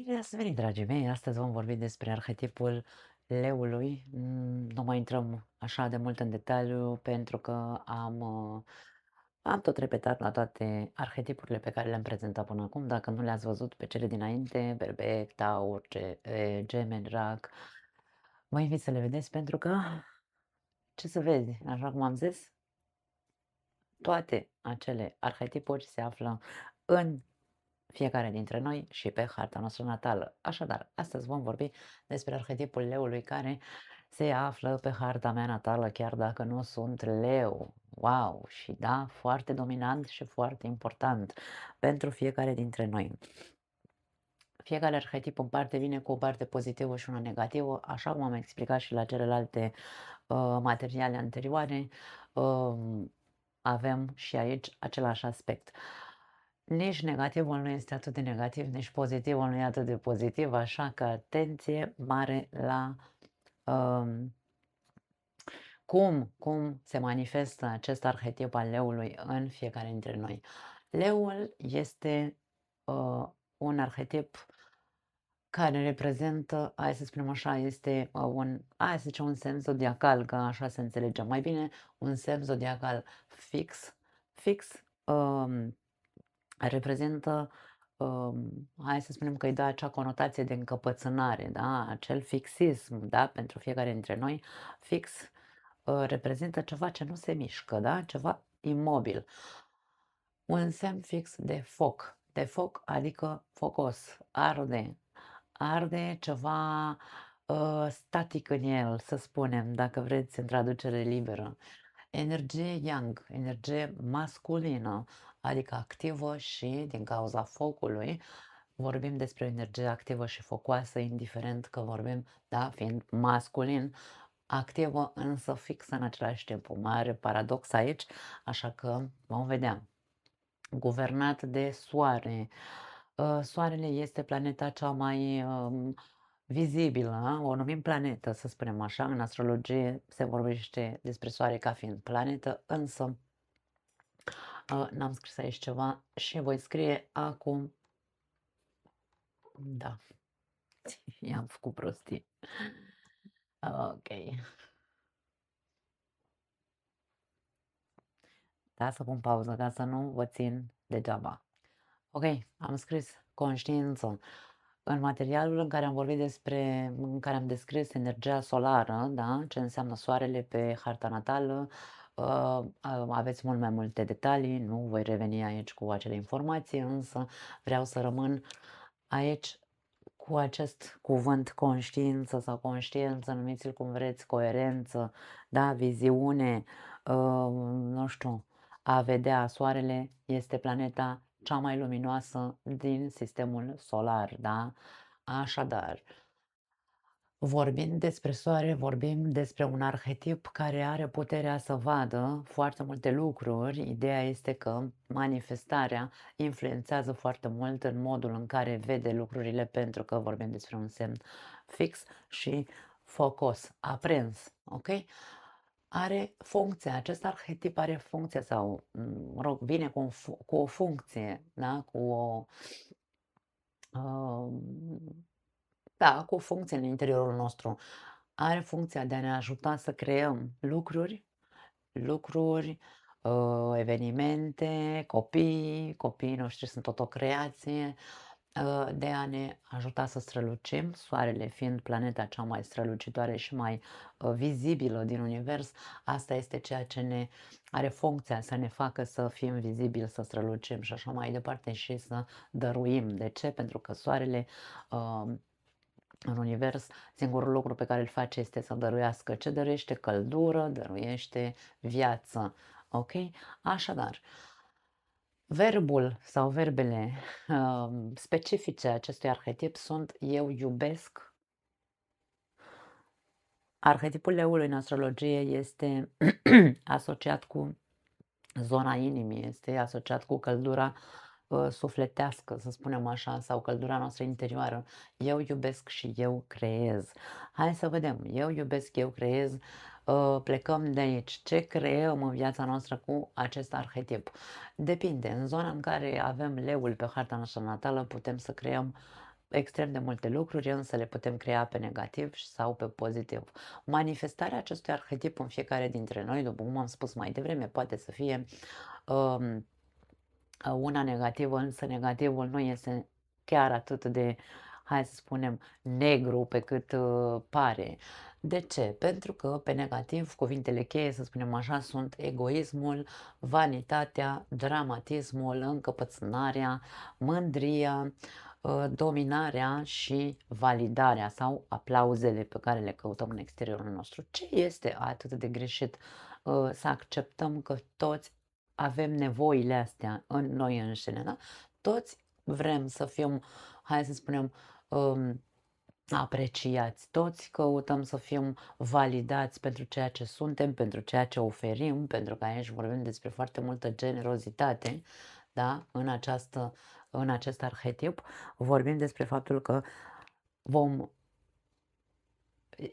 Bine ați venit, dragii mei! Astăzi vom vorbi despre arhetipul leului. Nu mai intrăm așa de mult în detaliu pentru că am tot repetat la toate arhetipurile pe care le-am prezentat până acum. Dacă nu le-ați văzut pe cele dinainte, Berbec, Taur, Gemeni, Rac, vă invit să le vedeți pentru că, ce să vezi, așa cum am zis, toate acele arhetipuri se află în fiecare dintre noi și pe harta noastră natală. Așadar, astăzi vom vorbi despre arhetipul leului care se află pe harta mea natală, chiar dacă nu sunt leu. Wow! Și da, foarte dominant și foarte important pentru fiecare dintre noi. Fiecare arhetip în parte vine cu o parte pozitivă și una negativă, așa cum am explicat și la celelalte materiale anterioare. Avem și aici același aspect. Nici negativul nu este atât de negativ, nici pozitivul nu e atât de pozitiv, așa că atenție mare la cum se manifestă acest arhetip al leului în fiecare dintre noi. Leul este un arhetip care reprezintă, hai să spunem așa, este hai să zicem un semn zodiacal, că așa se înțelege mai bine, un semn zodiacal fix, reprezintă, hai să spunem că îi dă acea conotație de încăpățânare, da? Acel fixism, da? Pentru fiecare dintre noi, fix reprezintă ceva ce nu se mișcă, da? Ceva imobil. Un semn fix de foc adică focos, arde ceva static în el, să spunem, dacă vreți, în traducere liberă. Energie yang, energie masculină, adică activă și din cauza focului, vorbim despre o energie activă și focoasă, indiferent că vorbim, da, fiind masculin, activă însă fixă în același timp. Un mare paradox aici, așa că vom vedea. Guvernat de soare. Soarele este planeta cea mai vizibilă, o numim planetă, să spunem așa. În astrologie se vorbește despre soare ca fiind planetă, însă n-am scris aici ceva și voi scrie acum. Da, i-am făcut prostii. Ok. Da, să pun pauză ca să nu vă țin degeaba. Ok, am scris conștiință. În materialul în care am vorbit în care am descris energia solară, da, ce înseamnă soarele pe harta natală, aveți mult mai multe detalii, nu voi reveni aici cu acele informații, însă vreau să rămân aici cu acest cuvânt conștiință sau conștiință, numiți-l cum vreți, coerență, da, viziune, nu știu, a vedea soarele este planeta cea mai luminoasă din sistemul solar, da? Așadar, vorbind despre soare, vorbim despre un arhetip care are puterea să vadă foarte multe lucruri. Ideea este că manifestarea influențează foarte mult în modul în care vede lucrurile, pentru că vorbim despre un semn fix și focos, aprins, ok? Are funcție, acest arhetip are funcție sau, mă rog, vine cu o funcție, da? Da, cu o funcție în interiorul nostru. Are funcția de a ne ajuta să creăm lucruri, evenimente, copiii noștri sunt tot o creație, de a ne ajuta să strălucim, soarele fiind planeta cea mai strălucitoare și mai vizibilă din univers. Asta este ceea ce ne are funcția să ne facă să fim vizibili, să strălucim și așa mai departe și să dăruim. De ce? Pentru că soarele în univers, singurul lucru pe care îl face este să dăruiască. Ce dăruiește? Căldură, dăruiește viață. Ok? Așadar, verbul sau verbele specifice acestui arhetip sunt eu iubesc. Arhetipul leului în astrologie este asociat cu zona inimii, este asociat cu căldura sufletească, să spunem așa, sau căldura noastră interioară. Eu iubesc și eu creez. Hai să vedem. Eu iubesc, eu creez. Plecăm de aici. Ce creăm în viața noastră cu acest arhetip? Depinde. În zona în care avem leul pe harta noastră natală, putem să creăm extrem de multe lucruri, însă le putem crea pe negativ sau pe pozitiv. Manifestarea acestui arhetip în fiecare dintre noi, după cum am spus mai devreme, poate să fie um, una negativă, însă negativul nu este chiar atât de, hai să spunem, negru pe cât pare. De ce? Pentru că pe negativ cuvintele cheie, să spunem așa, sunt egoismul, vanitatea, dramatismul, încăpățânarea, mândria, dominarea și validarea sau aplauzele pe care le căutăm în exteriorul nostru. Ce este atât de greșit să acceptăm că toți avem nevoile astea în noi înșine, da? Toți vrem să fim, hai să spunem, apreciați, toți căutăm să fim validați pentru ceea ce suntem, pentru ceea ce oferim, pentru că aici vorbim despre foarte multă generozitate, da? În acest arhetip vorbim despre faptul că vom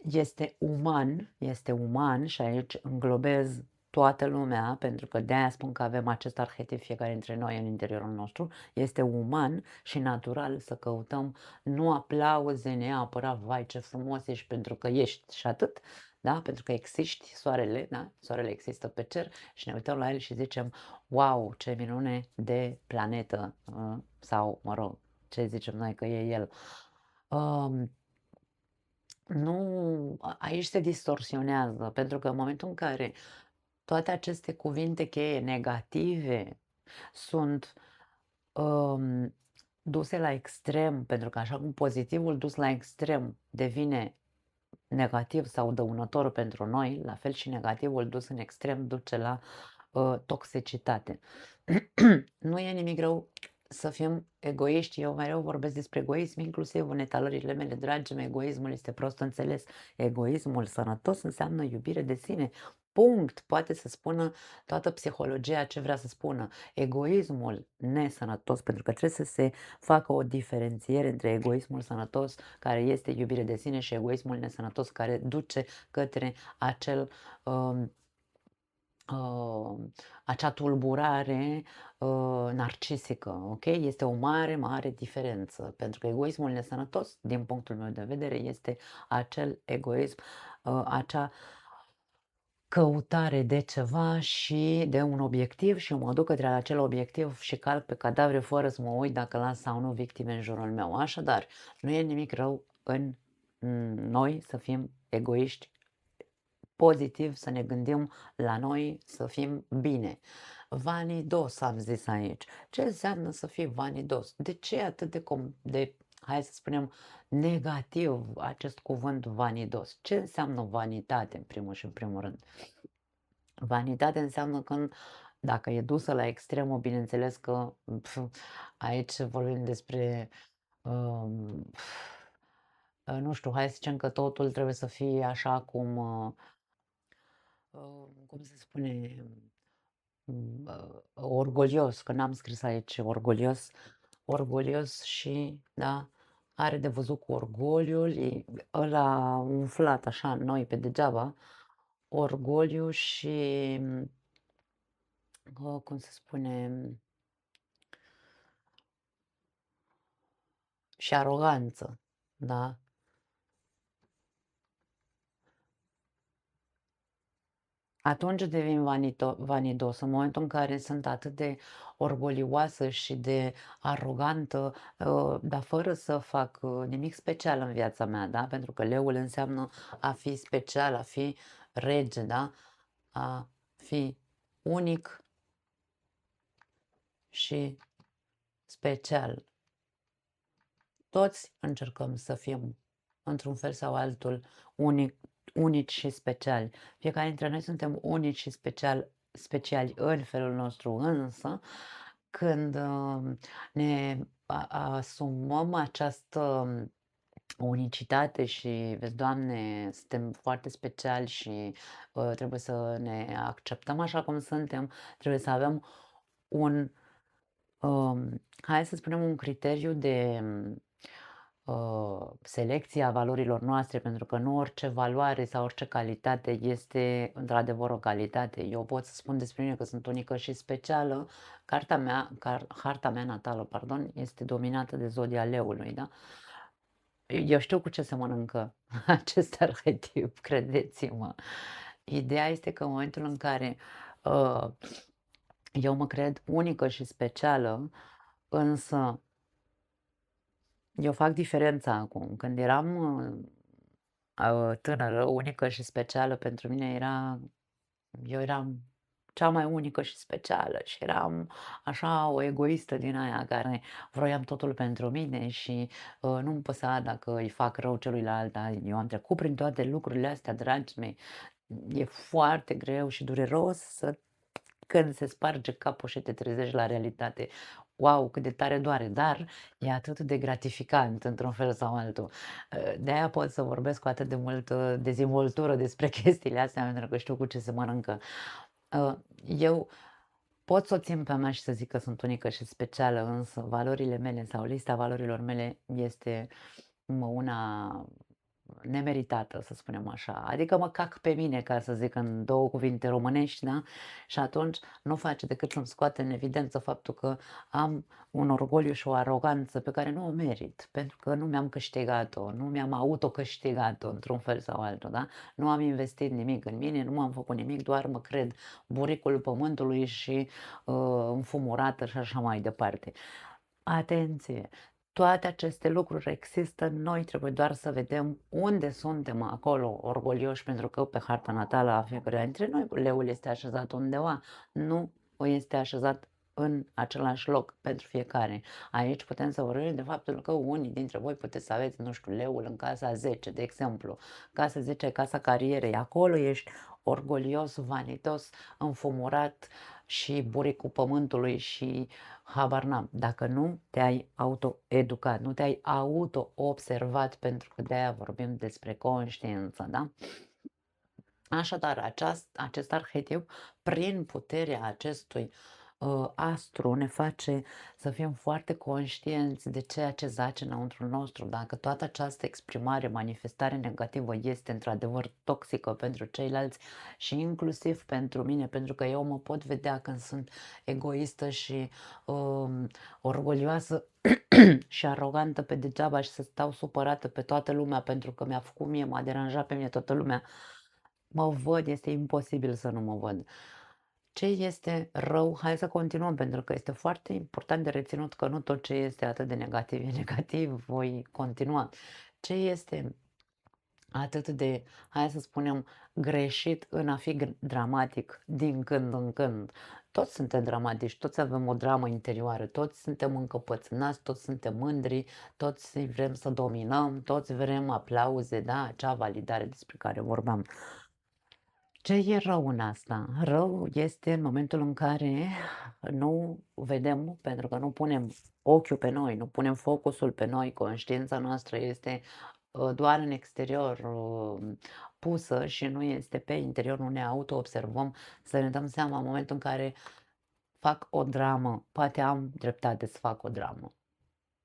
este uman și aici înglobez toată lumea, pentru că de-aia spun că avem acest arhetip fiecare dintre noi în interiorul nostru, este uman și natural să căutăm nu aplauze neapărat, vai ce frumos ești pentru că ești și atât, da? Pentru că existi, soarele, da? Soarele există pe cer și ne uităm la el și zicem, wow, ce minune de planetă, sau, mă rog, ce zicem noi că e el. Nu, aici se distorsionează, pentru că în momentul în care toate aceste cuvinte cheie negative sunt duse la extrem, pentru că așa cum pozitivul dus la extrem devine negativ sau dăunător pentru noi, la fel și negativul dus în extrem duce la toxicitate. Nu e nimic rău să fim egoiști, eu mereu vorbesc despre egoism, inclusiv în etalările mele, dragii mei, egoismul este prost înțeles. Egoismul sănătos înseamnă iubire de sine. Punct. Poate să spună toată psihologia ce vrea să spună. Egoismul nesănătos, pentru că trebuie să se facă o diferențiere între egoismul sănătos, care este iubire de sine, și egoismul nesănătos, care duce către acea tulburare narcisică, ok? Este o mare, mare diferență, pentru că egoismul nesănătos, din punctul meu de vedere, este acel egoism, acea căutare de ceva și de un obiectiv și mă duc către acel obiectiv și calc pe cadavre fără să mă uit dacă las sau nu victime în jurul meu. Așadar, nu e nimic rău în noi să fim egoiști, pozitiv, să ne gândim la noi, să fim bine. Vanidos am zis aici. Ce înseamnă să fii vanidos? De ce e atât de, hai să spunem, negativ acest cuvânt vanidos? Ce înseamnă vanitate în primul și în primul rând? Vanitate înseamnă când, dacă e dusă la extremă, bineînțeles că aici vorbim despre nu știu, hai să zicem că totul trebuie să fie așa cum se spune, orgolios, că n-am scris aici orgolios și, da, are de văzut cu orgoliul, e ăla umflat așa în noi pe degeaba, orgoliu și, cum se spune, și aroganță, da? Atunci devin vanidos, în momentul în care sunt atât de orgolioasă și de arogantă, dar fără să fac nimic special în viața mea, da? Pentru că leul înseamnă a fi special, a fi rege, da? A fi unic și special. Toți încercăm să fim, într-un fel sau altul, unici și speciali. Fiecare dintre noi suntem unici și speciali în felul nostru, însă când ne asumăm această unicitate și, vezi, Doamne, suntem foarte speciali și trebuie să ne acceptăm așa cum suntem, trebuie să avem un, hai să spunem, un criteriu de selecția valorilor noastre, pentru că nu orice valoare sau orice calitate este într-adevăr o calitate. Eu pot să spun despre mine că sunt unică și specială. Harta mea natală, pardon, este dominată de zodia leului, da? Eu știu cu ce se mănâncă acest arhetip, credeți-mă. Ideea este că în momentul în care uh, eu mă cred unică și specială, însă eu fac diferența acum. Când eram tânără, unică și specială, pentru mine eu eram cea mai unică și specială și eram așa o egoistă din aia care vroiam totul pentru mine și nu-mi păsa dacă îi fac rău celuilalt. Eu am trecut prin toate lucrurile astea, dragii mei. E foarte greu și dureros când se sparge capul și te trezești la realitate. Wow, cât de tare doare, dar e atât de gratificant într-un fel sau altul. De-aia pot să vorbesc cu atât de multă dezvoltură despre chestiile astea, pentru că știu cu ce se mănâncă. Eu pot să o țin pe mea și să zic că sunt unică și specială, însă valorile mele sau lista valorilor mele este una nemeritată, să spunem așa. Adică mă cac pe mine, ca să zic în două cuvinte românești, da? Și atunci nu face decât să-mi scoate în evidență faptul că am un orgoliu și o aroganță pe care nu o merit, pentru că nu mi-am câștigat-o, nu mi-am autocâștigat-o într-un fel sau altul, da? Nu am investit nimic în mine, nu m-am făcut nimic, doar mă cred buricul pământului și înfumurată și așa mai departe. Atenție! Toate aceste lucruri există, noi trebuie doar să vedem unde suntem acolo orgolioși, pentru că pe harta natală a fiecăruia dintre noi leul este așezat undeva, nu este așezat în același loc pentru fiecare. Aici putem să vorbim de faptul că unii dintre voi puteți să aveți, nu știu, leul în casa 10, de exemplu. Casa 10 e casa carierei, acolo ești orgolios, vanitos, înfumurat și buricul pământului și habar n-am. Dacă nu te-ai autoeducat, nu te-ai auto-observat, pentru că de-aia vorbim despre conștiință, da? Așadar, acest arhetip, prin puterea acestui astru, ne face să fim foarte conștienți de ceea ce zace înăuntru nostru. Dacă toată această exprimare, manifestare negativă este într-adevăr toxică pentru ceilalți și inclusiv pentru mine, pentru că eu mă pot vedea când sunt egoistă și orgolioasă și arogantă pe degeaba și să stau supărată pe toată lumea pentru că mi-a făcut mie, m-a deranjat pe mine toată lumea. Mă văd, este imposibil să nu mă văd. Ce este rău? Hai să continuăm, pentru că este foarte important de reținut că nu tot ce este atât de negativ e negativ, voi continua. Ce este atât de, hai să spunem, greșit în a fi dramatic din când în când? Toți suntem dramatici, toți avem o dramă interioară, toți suntem încăpățânați, toți suntem mândri, toți vrem să dominăm, toți vrem aplauze, da, acea validare despre care vorbeam. Ce e rău în asta? Rău este în momentul în care nu vedem, pentru că nu punem ochiul pe noi, nu punem focusul pe noi, conștiința noastră este doar în exterior pusă și nu este pe interior, nu ne auto-observăm, să ne dăm seama în momentul în care fac o dramă, poate am dreptate să fac o dramă.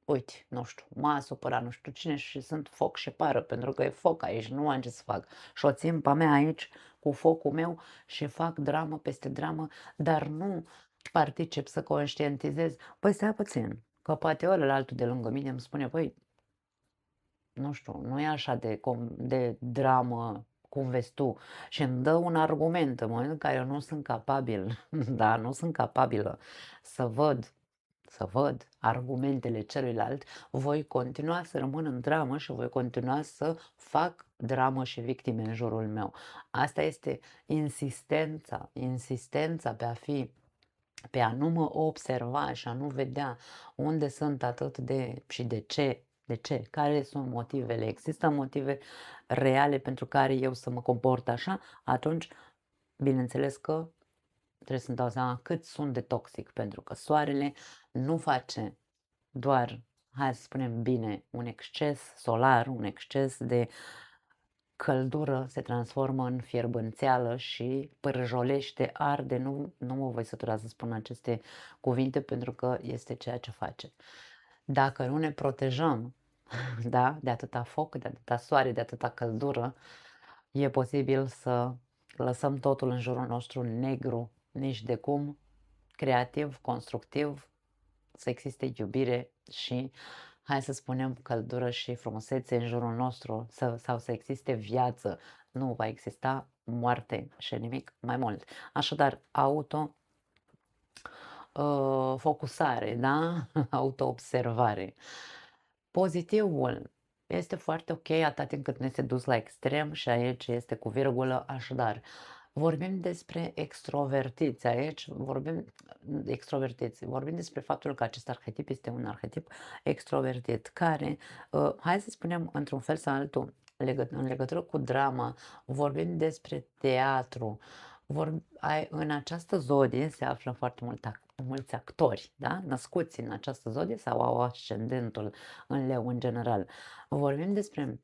Uite, nu știu, m-a supărat nu știu cine și sunt foc și pară, pentru că e foc aici, nu am ce să fac. Și o țin pe mea aici cu focul meu și fac dramă peste dramă, dar nu particip să conștientizez. Păi stai puțin, că poate ălălaltul de lângă mine îmi spune, păi, nu știu, nu e așa de dramă cum vezi tu, și îmi dă un argument în momentul în care eu nu sunt capabil, da, nu sunt capabilă să văd argumentele celuilalt, voi continua să rămân în dramă și voi continua să fac dramă și victime în jurul meu. Asta este insistența pe a nu mă observa și a nu vedea unde sunt atât de și de ce, care sunt motivele. Există motive reale pentru care eu să mă comport așa, atunci bineînțeles că trebuie să-mi dau seama cât sunt de toxic, pentru că soarele nu face doar, hai să spunem bine, un exces solar, un exces de căldură se transformă în fierbânțeală și pârjolește, arde, nu mă voi sătura să spun aceste cuvinte pentru că este ceea ce face. Dacă nu ne protejăm, da, de atâta foc, de atâta soare, de atâta căldură, e posibil să lăsăm totul în jurul nostru negru, nici de cum, creativ, constructiv, să existe iubire și, hai să spunem, căldură și frumusețe în jurul nostru, sau să existe viață. Nu va exista moarte și nimic mai mult. Așadar, focusare, da? Auto-observare. Pozitivul este foarte ok atât timp cât nu este dus la extrem și aici este cu virgulă, așadar. Vorbim despre extrovertiți aici, vorbim despre faptul că acest arhetip este un arhetip extrovertit care, hai să spunem într-un fel sau altul, în legătură cu drama, vorbim despre teatru, în această zodie se află foarte mulți actori, da? Născuți în această zodie sau au ascendentul în leu în general. Vorbim despre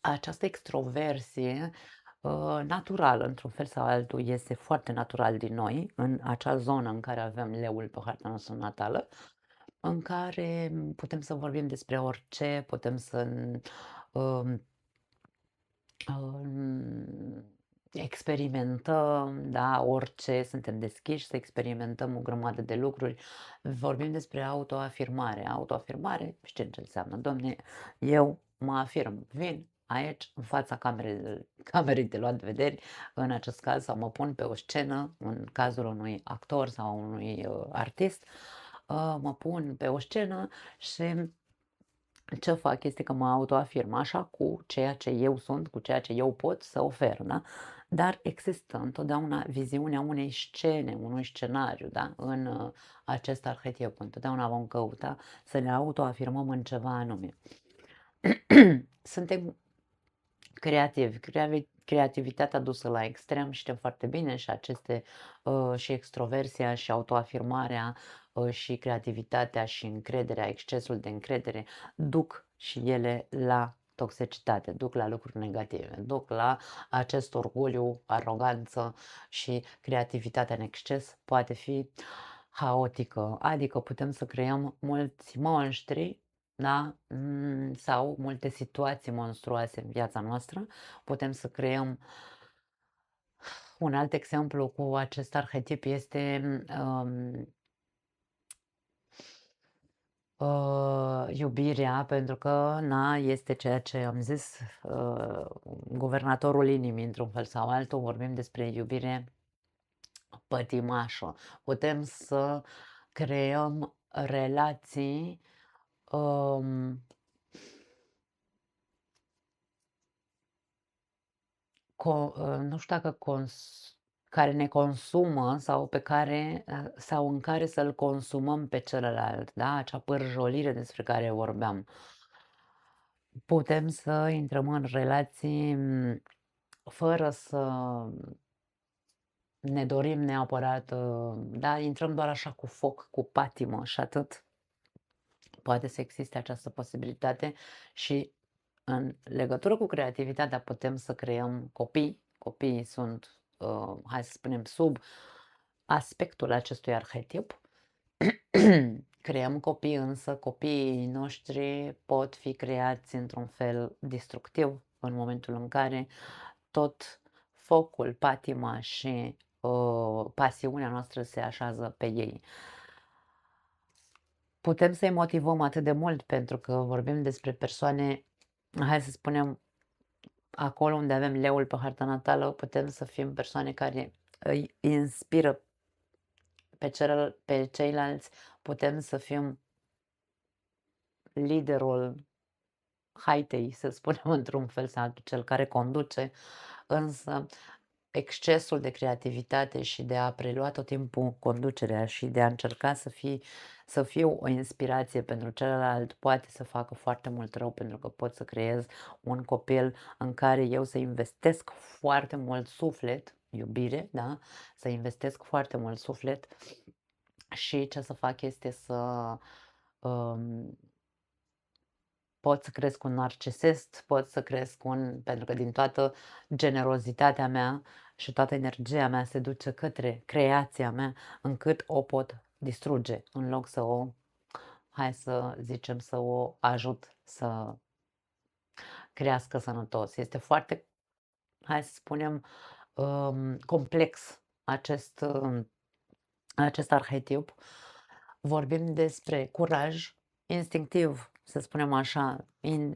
această extroversie naturală, într-un fel sau altul, este foarte natural din noi, în acea zonă în care avem leul pe harta noastră natală, în care putem să vorbim despre orice, putem să um, experimentăm, da, orice, suntem deschiși să experimentăm o grămadă de lucruri. Vorbim despre autoafirmare. Autoafirmare, știi ce înseamnă? Domne, eu mă afirm, vin aici, în fața camerei de luat vederi, în acest caz, sau mă pun pe o scenă, în cazul unui actor sau unui artist, mă pun pe o scenă și ce fac este că mă autoafirm așa cu ceea ce eu sunt, cu ceea ce eu pot să ofer, da? Dar există întotdeauna viziunea unei scene, unui scenariu, da? În acest arhetip. Întotdeauna vom căuta să ne autoafirmăm în ceva anume. Suntem creativi, creativitatea dusă la extrem, știm foarte bine și și extroversia și autoafirmarea și creativitatea și încrederea, excesul de încredere duc și ele la toxicitate, duc la lucruri negative, duc la acest orgoliu, aroganță și creativitatea în exces poate fi haotică, adică putem să creăm mulți monștri, da? Sau multe situații monstruoase în viața noastră. Putem să creăm un alt exemplu cu acest arhetip este iubirea, pentru că este ceea ce am zis, guvernatorul inimii, într-un fel sau altul, vorbim despre iubire pătimașă. Putem să creăm relații nu știu dacă care ne consumă sau pe care sau în care să-l consumăm pe celălalt, da? Acea pârjolire despre care vorbeam. Putem să intrăm în relații fără să ne dorim neapărat, da? Intrăm doar așa cu foc, cu patimă și atât. Poate să existe această posibilitate și în legătură cu creativitatea putem să creăm copii. Copiii sunt, hai să spunem, sub aspectul acestui arhetip. Creăm copii, însă copiii noștri pot fi creați într-un fel destructiv în momentul în care tot focul, patima și pasiunea noastră se așează pe ei. Putem să-i motivăm atât de mult pentru că vorbim despre persoane, hai să spunem, acolo unde avem leul pe harta natală, putem să fim persoane care îi inspiră pe ceilalți, putem să fim liderul haitei, să spunem într-un fel sau altul, cel care conduce, însă excesul de creativitate și de a prelua tot timpul conducerea și de a încerca să fiu o inspirație pentru celălalt poate să facă foarte mult rău, pentru că pot să creez un copil în care eu să investesc foarte mult suflet, iubire, da? Să investesc foarte mult suflet și ce să fac este să pot să cresc un narcisist, pot să cresc pentru că din toată generozitatea mea și toată energia mea se duce către creația mea, încât o pot distruge, în loc să o, hai să zicem, să o ajut să crească sănătos. Este foarte, hai să spunem, complex acest arhetip. Vorbim despre curaj instinctiv, să spunem așa,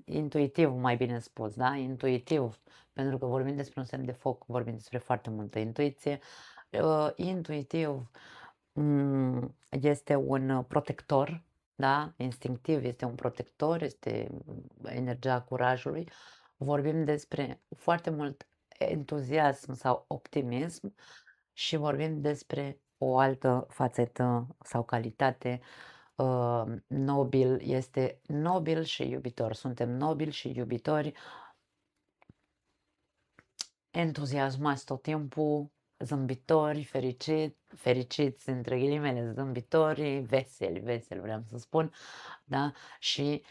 intuitiv, mai bine spus, da? Intuitiv, pentru că vorbim despre un semn de foc, vorbim despre foarte multă intuiție. Intuitiv este un protector, da? Instinctiv este un protector, este energia curajului. Vorbim despre foarte mult entuziasm sau optimism și vorbim despre o altă fațetă sau calitate. Nobil este nobil și iubitor. Suntem nobili și iubitori, entuziasmați tot timpul, zâmbitori, fericiți între ghilimele, zâmbitori, veseli vreau să spun, da? Și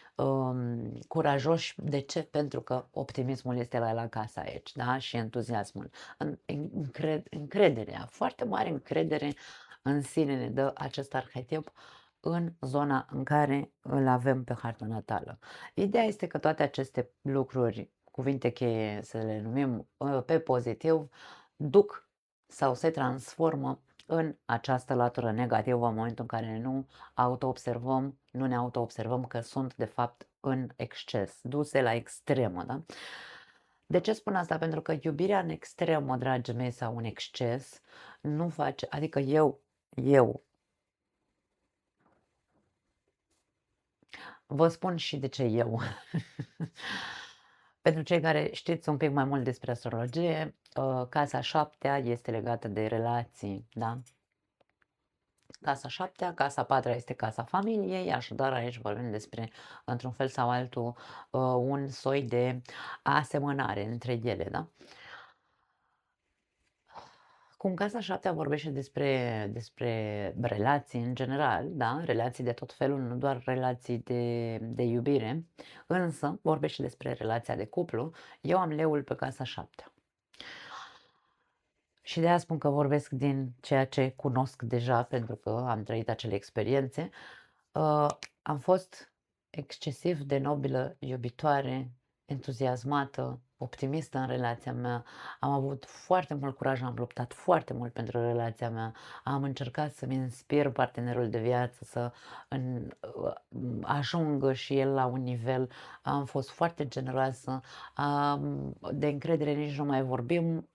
curajoși. De ce? Pentru că optimismul este la casă aici, da? Și entuziasmul. Încrederea, foarte mare încredere în sine ne dă acest arhetip în zona în care îl avem pe harta natală. Ideea este că toate aceste lucruri, cuvinte cheie să le numim pe pozitiv, duc sau se transformă în această latură negativă în momentul în care nu ne auto-observăm că sunt de fapt în exces, duse la extremă, da? De ce spun asta? Pentru că iubirea în extremă, dragii mei, sau în exces, nu face, adică eu vă spun și de ce eu. Pentru cei care știți un pic mai mult despre astrologie, casa 7-a este legată de relații, da? Casa 7-a, casa 4-a este casa familiei, așadar aici vorbim despre, într-un fel sau altul, un soi de asemănare între ele, da? Cum casa 7-a vorbește despre relații în general, da? Relații de tot felul, nu doar relații de iubire, însă vorbește despre relația de cuplu. Eu am leul pe casa 7-a. Și de aia spun că vorbesc din ceea ce cunosc deja, pentru că am trăit acele experiențe. Am fost excesiv de nobilă, iubitoare, entuziasmată, optimistă în relația mea. Am avut foarte mult curaj, am luptat foarte mult pentru relația mea. Am încercat să-mi inspir partenerul de viață să ajungă și el la un nivel. Am fost foarte generoasă, de încredere nici nu mai vorbim.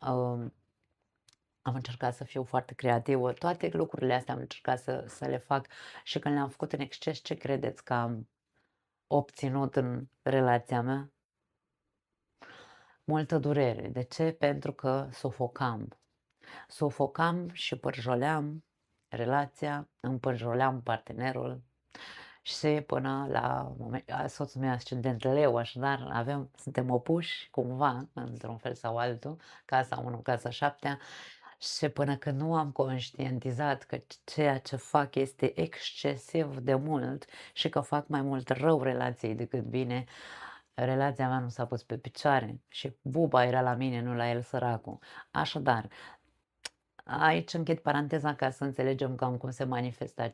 Am încercat să fiu foarte creativă, toate lucrurile astea am încercat să le fac și când le-am făcut în exces, ce credeți că am obținut în relația mea? Multă durere. De ce? Pentru că sufocam. Sufocam și pârjoleam relația, împârjoleam partenerul și până la soțul meu ascendent leu, așadar suntem opuși cumva, într-un fel sau altul, casa 1, casa 7-a, și până când nu am conștientizat că ceea ce fac este excesiv de mult și că fac mai mult rău relației decât bine, relația mea nu s-a pus pe picioare și buba era la mine, nu la el, săracul. Așadar, aici închid paranteza ca să înțelegem cam cum se manifestă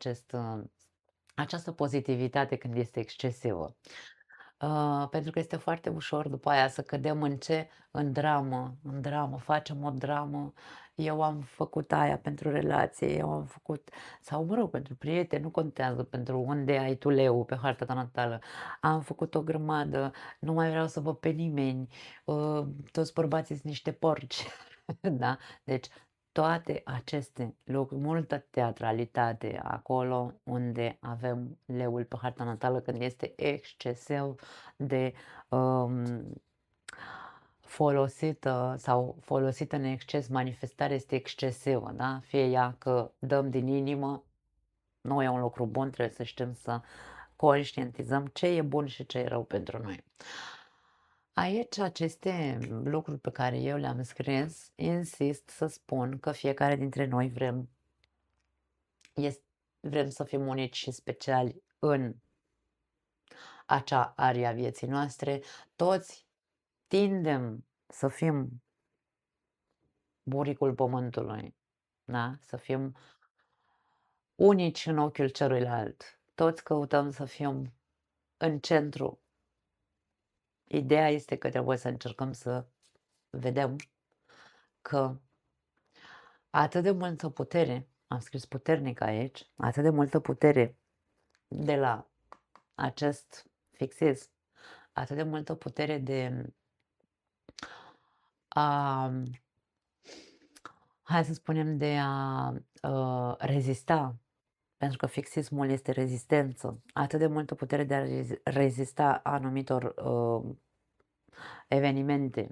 această pozitivitate când este excesivă. Pentru că este foarte ușor după aia să cădem în ce? În dramă, facem o dramă. Eu am făcut aia pentru relație, eu am făcut, sau mă rog, pentru prieteni, nu contează pentru unde ai tu leu pe harta ta natală. Am făcut o grămadă, nu mai vreau să văd pe nimeni, toți bărbații sunt niște porci, da? Deci toate aceste lucruri, multă teatralitate acolo unde avem leul pe harta natală când este excesiv de folosită sau folosită în exces, manifestarea este excesivă, da? Fie ea că dăm din inimă, nu e un lucru bun, trebuie să știm să conștientizăm ce e bun și ce e rău pentru noi. Aici, aceste lucruri pe care eu le-am scris, insist să spun că fiecare dintre noi vrem să fim unici și speciali în acea arie a vieții noastre. Toți tindem să fim buricul pământului, da? Să fim unici în ochiul celuilalt. toți căutăm să fim în centru. Ideea este că trebuie să încercăm să vedem că atât de multă putere, am scris puternic aici, atât de multă putere de la acest fixism, atât de multă putere de a, hai să spunem, de a rezista, pentru că fixismul este rezistență, atât de multă putere de a rezista anumitor evenimente,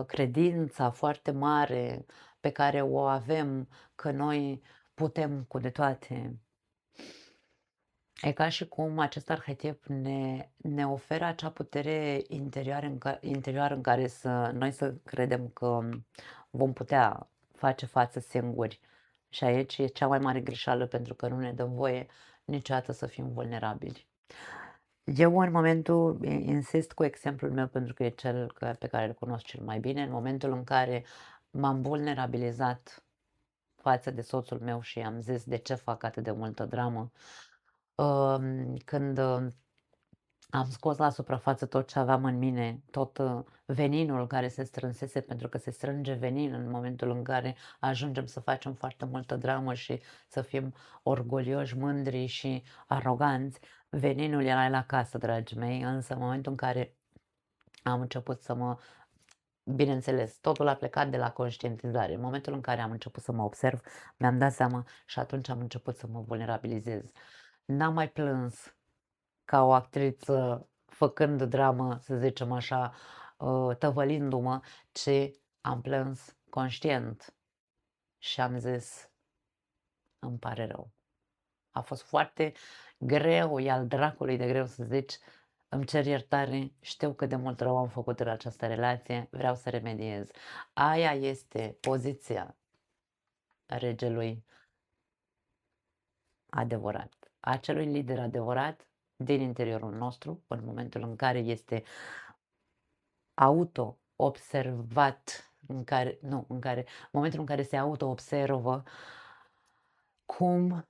credința foarte mare pe care o avem că noi putem cu de toate. E ca și cum acest arhetip ne oferă acea putere interioară în care noi să credem că vom putea face față singuri. Și aici e cea mai mare greșeală, pentru că nu ne dăm voie niciodată să fim vulnerabili. Eu în momentul, insist cu exemplul meu pentru că e cel pe care îl cunosc cel mai bine, în momentul în care m-am vulnerabilizat față de soțul meu și am zis de ce fac atât de multă dramă, când am scos la suprafață tot ce aveam în mine, tot veninul care se strânsese, pentru că se strânge venin în momentul în care ajungem să facem foarte multă dramă și să fim orgolioși, mândri și aroganți. Veninul era la casă, dragii mei, însă în momentul în care am început să mă... Bineînțeles, totul a plecat de la conștientizare. În momentul în care am început să mă observ, mi-am dat seama și atunci am început să mă vulnerabilizez. N-am mai plâns ca o actriță făcând dramă, să zicem așa, tăvălindu-mă, ci am plâns conștient și am zis, îmi pare rău. A fost foarte greu, e al dracului de greu să zici, îmi cer iertare, știu cât de mult rău am făcut în această relație, vreau să remediez. Aia este poziția regelui adevărat, acelui lider adevărat din interiorul nostru, în momentul în care este auto-observat, în momentul în care se auto-observă cum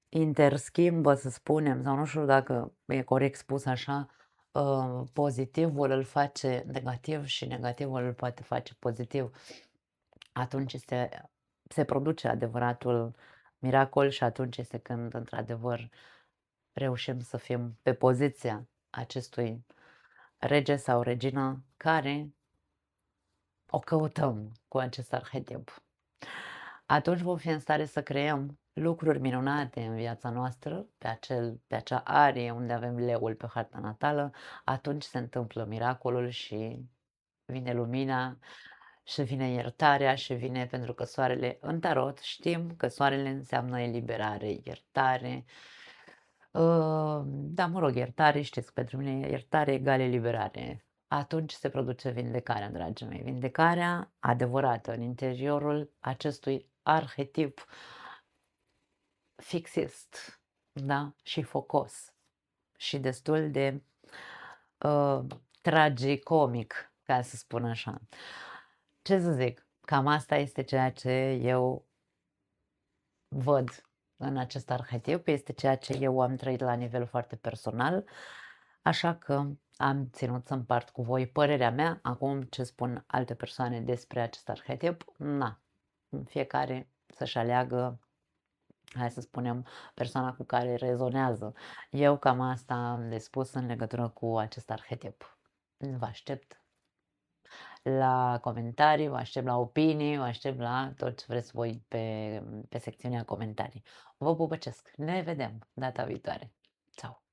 interschimbă, să spunem, sau nu știu dacă e corect spus așa, pozitivul îl face negativ și negativul îl poate face pozitiv, atunci se produce adevăratul miracol și atunci este când, într-adevăr, reușim să fim pe poziția acestui rege sau regină care o căutăm cu acest arhetip. Atunci vom fi în stare să creăm lucruri minunate în viața noastră, pe acea arie unde avem leul pe harta natală, atunci se întâmplă miracolul și vine lumina și vine iertarea și vine, pentru că soarele în tarot știm că soarele înseamnă eliberare, iertare. Da, mă rog, iertare, știți, pentru mine iertare egal eliberare. Atunci se produce vindecarea, dragii mei, vindecarea adevărată în interiorul acestui arhetip fixist, da, și focos și destul de tragicomic, ca să spun așa. Ce să zic, cam asta este ceea ce eu văd în acest arhetip, este ceea ce eu am trăit la nivel foarte personal, așa că am ținut să împart cu voi părerea mea. Acum ce spun alte persoane despre acest arhetip, fiecare să-și aleagă, hai să spunem, persoana cu care rezonează. Eu cam asta am de spus în legătură cu acest arhetip. Vă aștept la comentarii, vă aștept la opinii, vă aștept la tot ce vreți voi pe secțiunea comentarii. Vă pupăcesc, ne vedem data viitoare. Ciao!